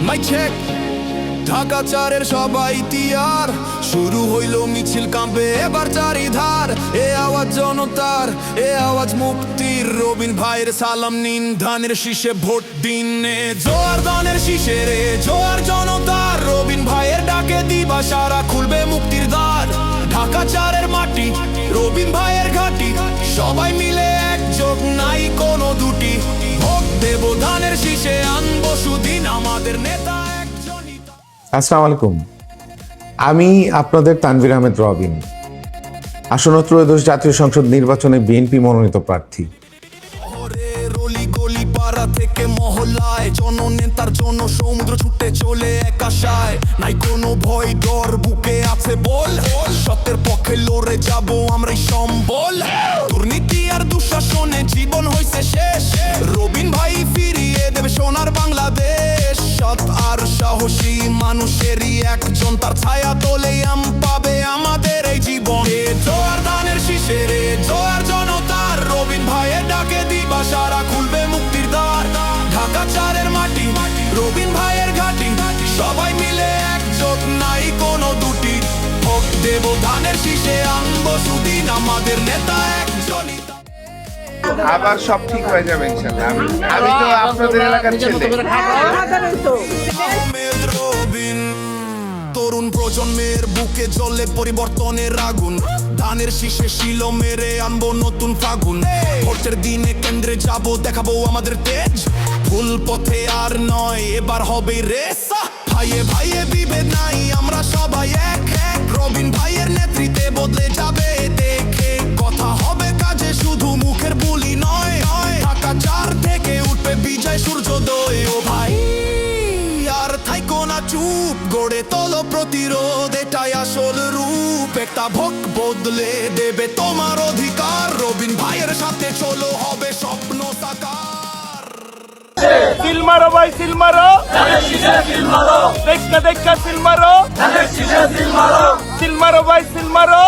মাই check Dhaka চারের সবাই তিয়ার শুরু হইল মিছিল কাঁপে এবার চারিধার এ আওয়াজ জনতার এ আওয়াজ মুক্তির রবিন ভাইয়ের সালাম নিন ধানের শীষে ভোট দিন এ জোয়ার ধানের শীষে রে জোয়ার জনতার রবিন ভাইয়ের ডাকে দিবা সারা খুলবে মুক্তির দ্বার ঢাকা চারের মাটি রবিন ভাইয়ের ঘাটি সবাই মিলে একযোগ নাই কোনো দুটি ভোট দেব ধানের শীষে আনবো সুদিন আমাদের নেতা একজনই। আসসালামু আলাইকুম, আমি আপনাদের তানভীর আহমেদ রবিন, আসন্ন ত্রয়োদশ জাতীয় সংসদ নির্বাচনে বিএনপি মনোনীত প্রার্থী। গলি পাড়া থেকে মহল্লায় জননেতার জন্য সমুদ্র ছুটে চলে এক আশায় নাই কোনো ভয় ডর বুকে আছে বল সত্যের পক্ষে লড়ে যাব আমরাই সম্বল দুর্নীতি আর দুঃশাসনে জীবন হইছে শেষ রবিন ভাই ফিরিয়ে দেবে সোনার বাংলাদেশ সৎ আর সাহসী মানুষেরই একজন তার ছায়া তোলে আম পাবে আমাদের এই জীবন জোয়ার ধানের শীষে রে জোয়ার জনতার রবিন ভাইয়ের ডাকে দিবা সারা খুলবে মুক্তির দ্বার ঢাকা চারের মাটি রবিন ভাইয়ের ঘাটি সবাই মিলে একযোগ নাই কোনো দুটি ভোট দেব ধানের শীষে আনবো সুদিন আমাদের নেতা একজনই। আবার সব ঠিক হয়ে যাবে ইনশাআল্লাহ। আমি তো আপনাদের এলাকার ছেলে। আহমেদ রবিন তরুণ প্রজন্মের বুকে জ্বলে পরিবর্তনের আগুন ধানের শীষে শিল মেরে আনবো নতুন ফাগুন ভোটের দিনে কেন্দ্রে যাব দেখাবো আমাদের তেজ ভুল পথে আর নয় এবার হবে রেস ভাইয়ে ভাইয়ে বিভেদ নাই আমরা সবাই এক এক রবিন ভাইয়ের নেতৃত্বে বদলে যাবে দেখে কথা হবে কাজে শুধু মুখের বুলি নয় ঢাকা চার থেকে উঠবে বিজয় সূর্যোদয় ও ভাই আর থাইকো না চুপ গড়ে তোলো প্রতিরোধ এটাই আসল রূপ একটা ভোট বদলে দেবে তোমার অধিকার রবিন ভাইয়ের সাথে চলো হবে স্বপ্ন সাকার সিল মারো ভাই সিল মারো দেখা দেখা সিল মারো সিল মারো ভাই সিল মারো